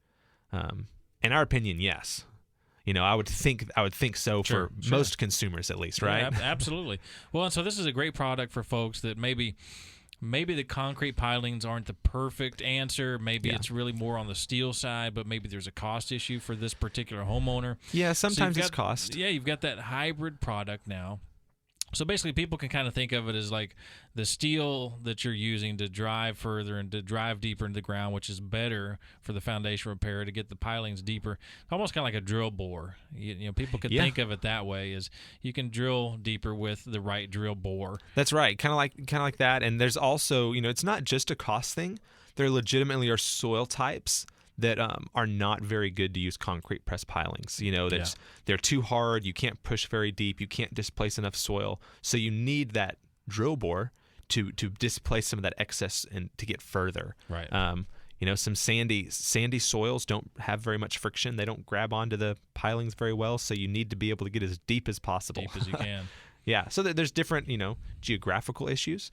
In our opinion, yes. I would think so for most consumers at least, right? Yeah, absolutely. Well, and so this is a great product for folks that maybe the concrete pilings aren't the perfect answer. Maybe it's really more on the steel side, but maybe there's a cost issue for this particular homeowner. Yeah, sometimes it's cost. Yeah, you've got that hybrid product now. So basically people can kind of think of it as like the steel that you're using to drive further and to drive deeper into the ground, which is better for the foundation repair to get the pilings deeper, almost kind of like a drill bore. People could think of it that way, is you can drill deeper with the right drill bore. That's right, kind of like that. And there's also, it's not just a cost thing. There legitimately are soil types that are not very good to use concrete press pilings. They're too hard. You can't push very deep. You can't displace enough soil. So you need that drill bore to displace some of that excess and to get further. Right. Some sandy soils don't have very much friction. They don't grab onto the pilings very well. So you need to be able to get as deep as possible. Deep as you can. Yeah. So there's different, geographical issues,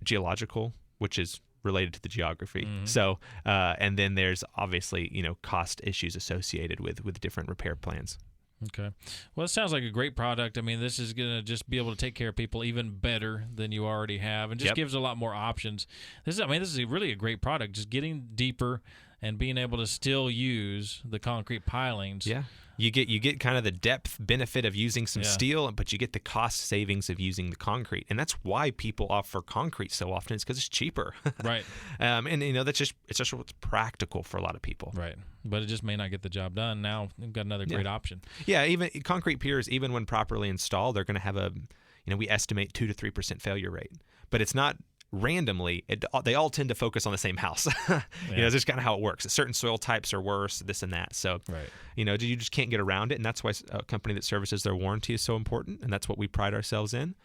geological, which is related to the geography. Mm-hmm. So, and then there's obviously, cost issues associated with different repair plans. Okay. Well, it sounds like a great product. I mean, this is going to just be able to take care of people even better than you already have, and just gives a lot more options. This is really a great product, just getting deeper and being able to still use the concrete pilings. Yeah. You get kind of the depth benefit of using some steel, but you get the cost savings of using the concrete. And that's why people offer concrete so often, is because it's cheaper. Right. And that's just what's practical for a lot of people. Right. But it just may not get the job done. Now we've got another great option. Yeah, even concrete piers, even when properly installed, they're going to have we estimate 2 to 3% failure rate. But it's not randomly. They all tend to focus on the same house. It's just kind of how it works. Certain soil types are worse, this and that. So, you just can't get around it. And that's why a company that services their warranty is so important. And that's what we pride ourselves in.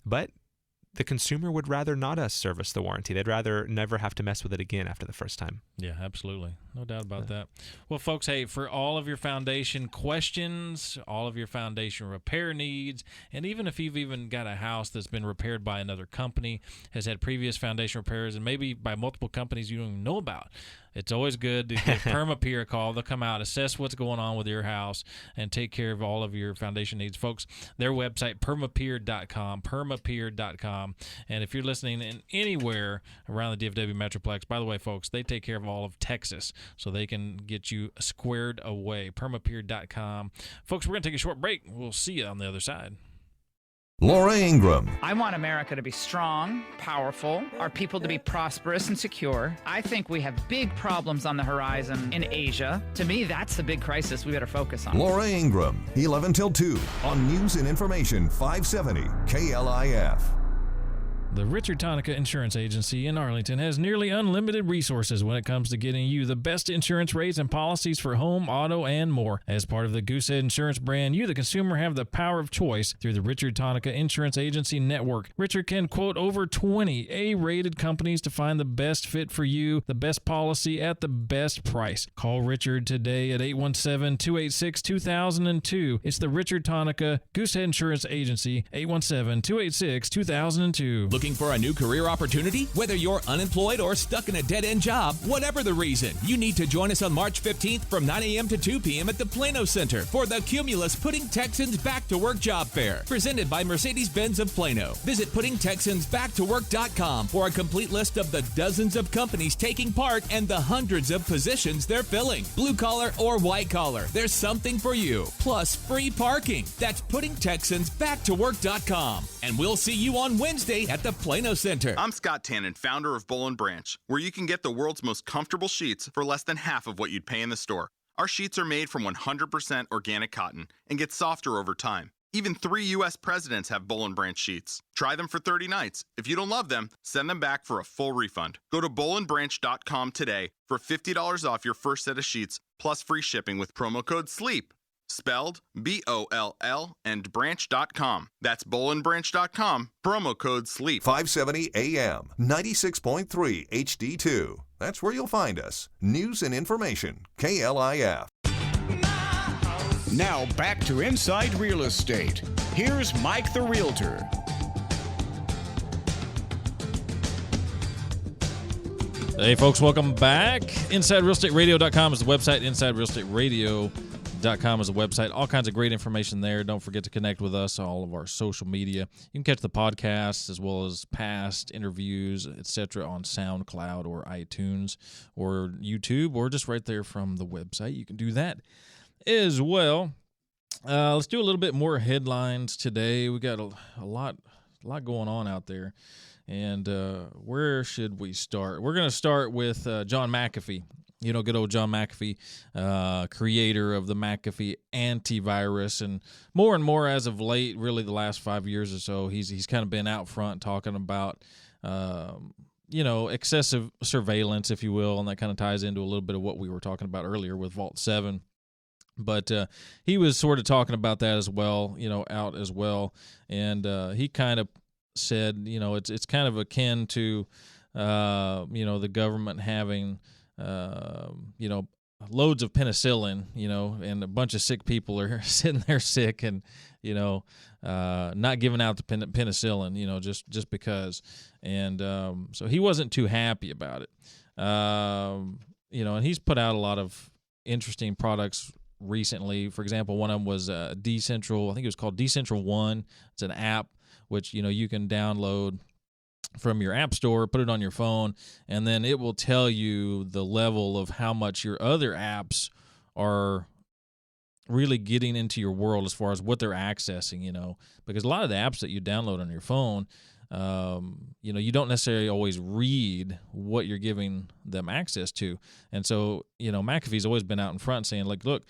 But the consumer would rather not us service the warranty. They'd rather never have to mess with it again after the first time. Yeah, absolutely. No doubt about that. Well, folks, hey, for all of your foundation questions, all of your foundation repair needs, and even if you've even got a house that's been repaired by another company, has had previous foundation repairs, and maybe by multiple companies you don't even know about, it's always good to give Perma Pier a call. They'll come out, assess what's going on with your house, and take care of all of your foundation needs. Folks, their website, permapier.com, permapier.com. And if you're listening in anywhere around the DFW Metroplex, by the way, folks, they take care of all of Texas, so they can get you squared away. Permapier.com. Folks, we're going to take a short break. We'll see you on the other side. Laura Ingram. I want America to be strong, powerful, our people to be prosperous and secure. I think we have big problems on the horizon in Asia. To me, that's the big crisis we better focus on. Laura Ingram, 11 till 2 on News and Information 570 KLIF. The Richard Tonihka Insurance Agency in Arlington has nearly unlimited resources when it comes to getting you the best insurance rates and policies for home, auto, and more. As part of the Goosehead Insurance brand, you, the consumer, have the power of choice through the Richard Tonihka Insurance Agency Network. Richard can quote over 20 A-rated companies to find the best fit for you, the best policy at the best price. Call Richard today at 817-286-2002. It's the Richard Tonihka Goosehead Insurance Agency, 817-286-2002. Looking Looking for a new career opportunity? Whether you're unemployed or stuck in a dead-end job, whatever the reason, you need to join us on March 15th from 9 a.m. to 2 p.m. at the Plano Center for the Cumulus Putting Texans Back to Work Job Fair, presented by Mercedes-Benz of Plano. Visit PuttingTexansBackToWork.com for a complete list of the dozens of companies taking part and the hundreds of positions they're filling. Blue collar or white collar, there's something for you. Plus free parking. That's PuttingTexansBackToWork.com. And we'll see you on Wednesday at the Plano Center. I'm Scott Tannen, founder of Boll & Branch, where you can get the world's most comfortable sheets for less than half of what you'd pay in the store. Our sheets are made from 100% organic cotton and get softer over time. Even 3 U.S. presidents have Boll & Branch sheets. Try them for 30 nights. If you don't love them, send them back for a full refund. Go to bollandbranch.com today for $50 off your first set of sheets, plus free shipping with promo code SLEEP. Spelled B-O-L-L and branch.com. That's bollandbranch.com, promo code SLEEP. 570 AM, 96.3 HD2. That's where you'll find us. News and information, KLIF. Now back to Inside Real Estate. Here's Mike the Realtor. Hey, folks, welcome back. InsideRealEstateRadio.com is the website. InsideRealEstateRadio.com is the website. All kinds of great information there. Don't forget to connect with us on all of our social media. You can catch the podcasts as well as past interviews, etc., on SoundCloud or iTunes or YouTube, or just right there from the website. You can do that as well. Let's do a little bit more headlines today. We got a lot going on out there. And where should we start? We're going to start with John McAfee. You know, good old John McAfee, creator of the McAfee antivirus. And more as of late, really the last 5 years or so, he's kind of been out front talking about, excessive surveillance, if you will. And that kind of ties into a little bit of what we were talking about earlier with Vault 7. But he was sort of talking about that as well, out as well. And he kind of said, it's kind of akin to, the government having, loads of penicillin, and a bunch of sick people are sitting there sick and, not giving out the penicillin, just because. And so he wasn't too happy about it. And he's put out a lot of interesting products recently. For example, one of them was Decentral. I think it was called Decentral One. It's an app which you can download from your app store, put it on your phone, and then it will tell you the level of how much your other apps are really getting into your world as far as what they're accessing, because a lot of the apps that you download on your phone, you don't necessarily always read what you're giving them access to. And so, McAfee's always been out in front saying, like, look,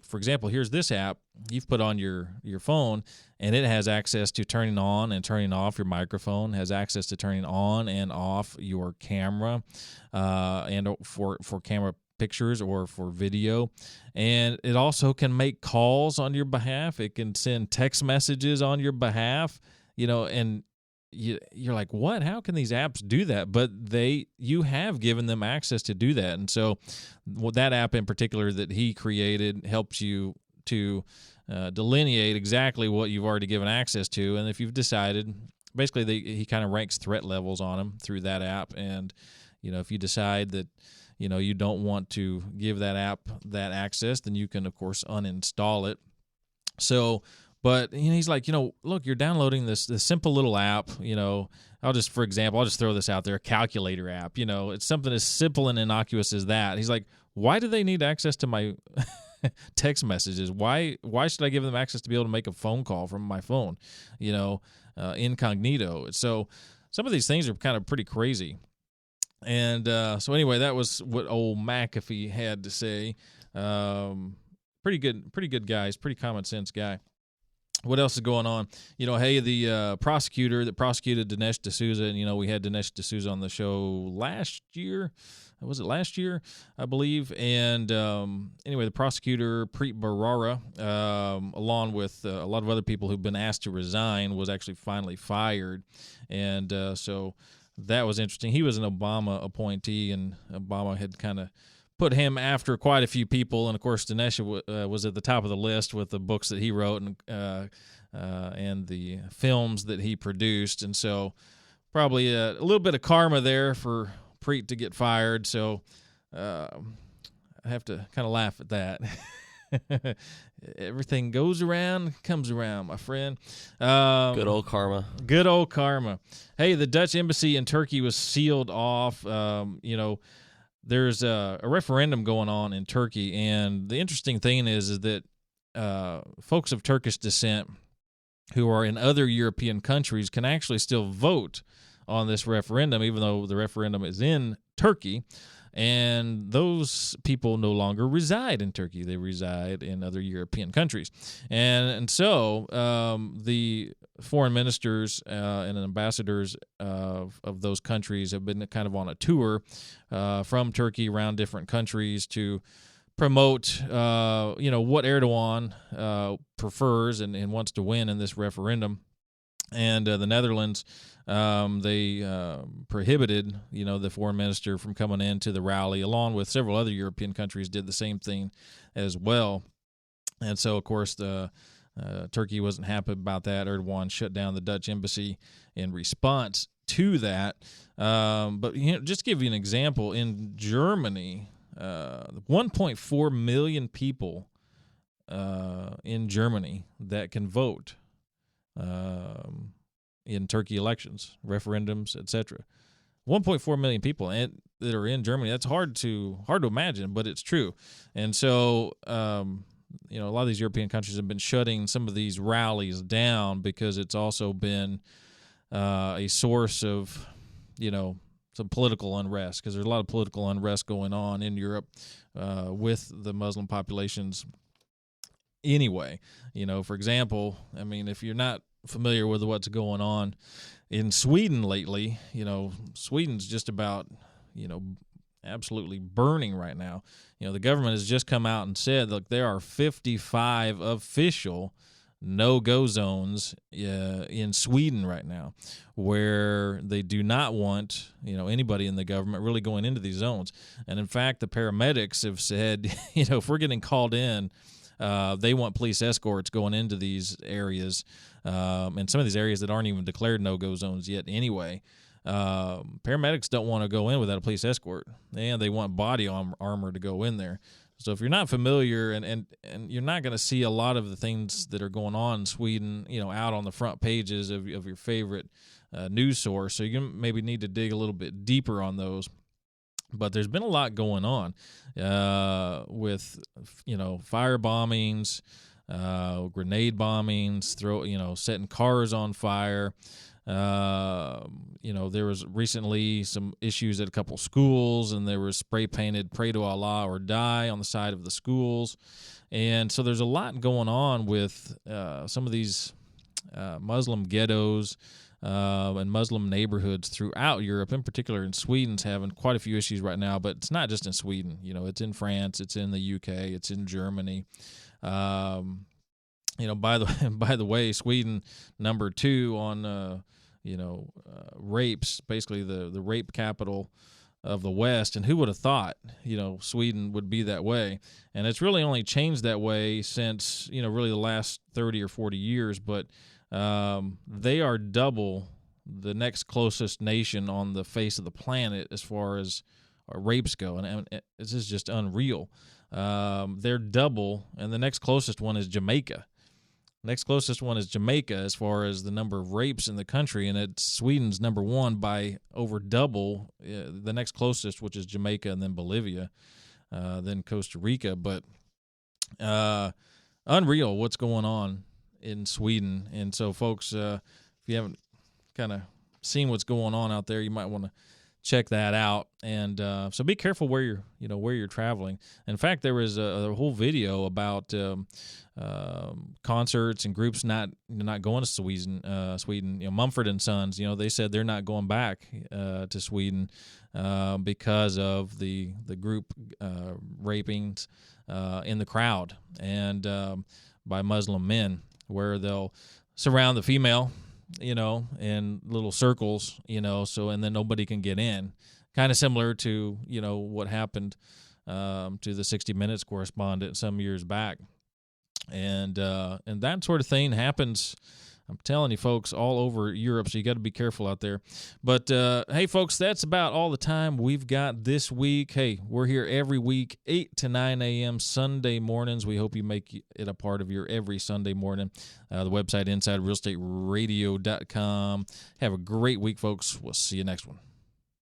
for example, here's this app you've put on your phone, and it has access to turning on and turning off your microphone, has access to turning on and off your camera, and for camera pictures or for video. And it also can make calls on your behalf. It can send text messages on your behalf, and you're like, what? How can these apps do that? But you have given them access to do that. And so that app in particular that he created helps you to delineate exactly what you've already given access to. And if you've decided, basically he kind of ranks threat levels on them through that app. And, if you decide that, you don't want to give that app that access, then you can, of course, uninstall it. So, but he's like, look, you're downloading this simple little app. I'll just throw this out there, a calculator app. It's something as simple and innocuous as that. He's like, why do they need access to my text messages? Why should I give them access to be able to make a phone call from my phone? Incognito. So some of these things are kind of pretty crazy. And so anyway, that was what old McAfee had to say. Pretty good guy. He's a pretty common sense guy. What else is going on? The prosecutor that prosecuted Dinesh D'Souza, and, we had Dinesh D'Souza on the show last year. Was it last year? I believe. And anyway, the prosecutor, Preet Bharara, along with a lot of other people who've been asked to resign, was actually finally fired. And so that was interesting. He was an Obama appointee, and Obama had kind of put him after quite a few people, and of course Dinesh was at the top of the list with the books that he wrote and the films that he produced, and so probably a little bit of karma there for Preet to get fired. So I have to kind of laugh at that. Everything goes around, comes around, my friend. Good old karma. Good old karma. Hey, the Dutch embassy in Turkey was sealed off. There's a referendum going on in Turkey, and the interesting thing is that folks of Turkish descent who are in other European countries can actually still vote on this referendum, even though the referendum is in Turkey. And those people no longer reside in Turkey. They reside in other European countries. And so the foreign ministers and ambassadors of those countries have been kind of on a tour from Turkey around different countries to promote, what Erdogan prefers and wants to win in this referendum. And the Netherlands, they prohibited, the foreign minister from coming into the rally, along with several other European countries did the same thing as well. And so, of course, Turkey wasn't happy about that. Erdogan shut down the Dutch embassy in response to that. But just to give you an example, in Germany, 1.4 million people in Germany that can vote in Turkey elections, referendums, etc. 1.4 million people that are in Germany. That's hard to imagine, but it's true. And so, a lot of these European countries have been shutting some of these rallies down because it's also been a source of, some political unrest, because there's a lot of political unrest going on in Europe with the Muslim populations. Anyway, for example, if you're not familiar with what's going on in Sweden lately, Sweden's just about, absolutely burning right now. The government has just come out and said, look, there are 55 official no-go zones in Sweden right now, where they do not want, anybody in the government really going into these zones. And in fact, the paramedics have said, if we're getting called in, they want police escorts going into these areas, and some of these areas that aren't even declared no-go zones yet anyway. Paramedics don't want to go in without a police escort, and they want body armor to go in there. So if you're not familiar, and you're not going to see a lot of the things that are going on in Sweden, out on the front pages of your favorite news source, so you maybe need to dig a little bit deeper on those. But there's been a lot going on with, fire bombings, grenade bombings, setting cars on fire. There was recently some issues at a couple schools, and there was spray painted "Pray to Allah or Die" on the side of the schools. And so there's a lot going on with some of these Muslim ghettos and Muslim neighborhoods throughout Europe. In particular, in Sweden's having quite a few issues right now, but it's not just in Sweden. It's in France, it's in the UK, it's in Germany. By the way, Sweden number 2 on rapes, basically the rape capital of the West. And who would have thought, Sweden would be that way? And it's really only changed that way since, really the last 30 or 40 years. But they are double the next closest nation on the face of the planet as far as rapes go. And this is just unreal. They're double, and the next closest one is Jamaica. Next closest one is Jamaica as far as the number of rapes in the country, and it's Sweden's number 1 by over double the next closest, which is Jamaica, and then Bolivia, then Costa Rica. But unreal what's going on in Sweden. And so, folks, if you haven't kind of seen what's going on out there, you might want to check that out. And so be careful where you're traveling. In fact, there was a whole video about concerts and groups not going to Sweden. Mumford & Sons, they said they're not going back to Sweden because of the group rapings in the crowd and by Muslim men, where they'll surround the female, in little circles, so, and then nobody can get in. Kind of similar to, what happened to the 60 Minutes correspondent some years back. And that sort of thing happens I'm telling you, folks, all over Europe, so you got to be careful out there. But, hey, folks, that's about all the time we've got this week. Hey, we're here every week, 8 to 9 a.m. Sunday mornings. We hope you make it a part of your every Sunday morning. The website, InsideRealEstateRadio.com. Have a great week, folks. We'll see you next one.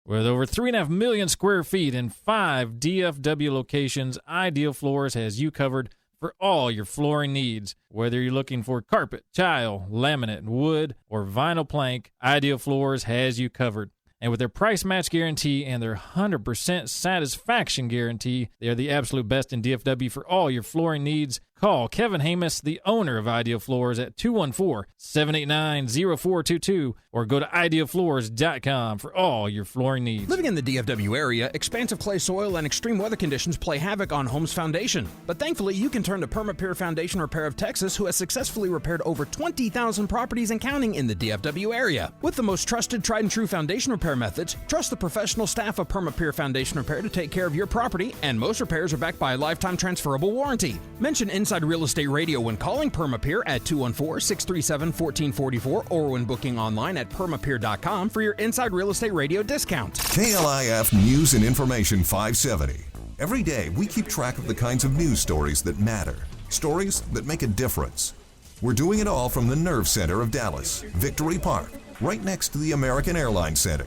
With over 3.5 million square feet and 5 DFW locations, Ideal Floors has you covered for all your flooring needs. Whether you're looking for carpet, tile, laminate, wood, or vinyl plank, Ideal Floors has you covered. And with their price match guarantee and their 100% satisfaction guarantee, they are the absolute best in DFW for all your flooring needs. Call Kevin Hamus, the owner of Ideal Floors, at 214-789-0422 or go to idealfloors.com for all your flooring needs. Living in the DFW area, expansive clay soil and extreme weather conditions play havoc on homes' foundation. But thankfully, you can turn to Perma Pier Foundation Repair of Texas, who has successfully repaired over 20,000 properties and counting in the DFW area. With the most trusted, tried and true foundation repair methods, trust the professional staff of Perma Pier Foundation Repair to take care of your property, and most repairs are backed by a lifetime transferable warranty. Mention Inside Real Estate Radio when calling Perma Pier at 214-637-1444 or when booking online at permapier.com for your Inside Real Estate Radio discount. KLIF News and Information 570. Every day, we keep track of the kinds of news stories that matter, stories that make a difference. We're doing it all from the nerve center of Dallas, Victory Park, right next to the American Airlines Center.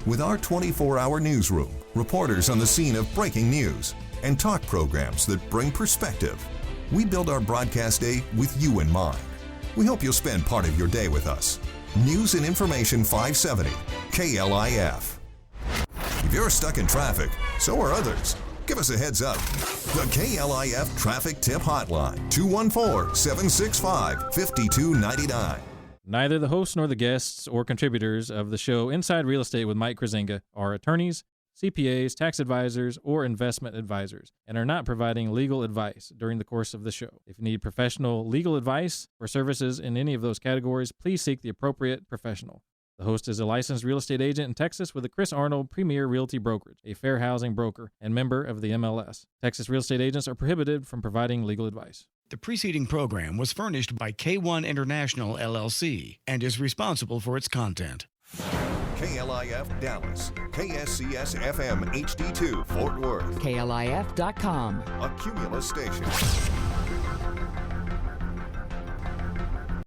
With our 24-hour newsroom, reporters on the scene of breaking news, and talk programs that bring perspective, we build our broadcast day with you in mind. We hope you'll spend part of your day with us. News and Information 570, KLIF. If you're stuck in traffic, so are others. Give us a heads up. The KLIF Traffic Tip Hotline, 214-765-5299. Neither the hosts nor the guests or contributors of the show Inside Real Estate with Mike Kruizinga are attorneys, CPAs, tax advisors, or investment advisors, and are not providing legal advice during the course of the show. If you need professional legal advice or services in any of those categories, please seek the appropriate professional. The host is a licensed real estate agent in Texas with the Chris Arnold Premier Realty Brokerage, a fair housing broker and member of the MLS. Texas real estate agents are prohibited from providing legal advice. The preceding program was furnished by K1 International, LLC, and is responsible for its content. KLIF Dallas, KSCS FM HD2 Fort Worth, KLIF.com, a Cumulus station.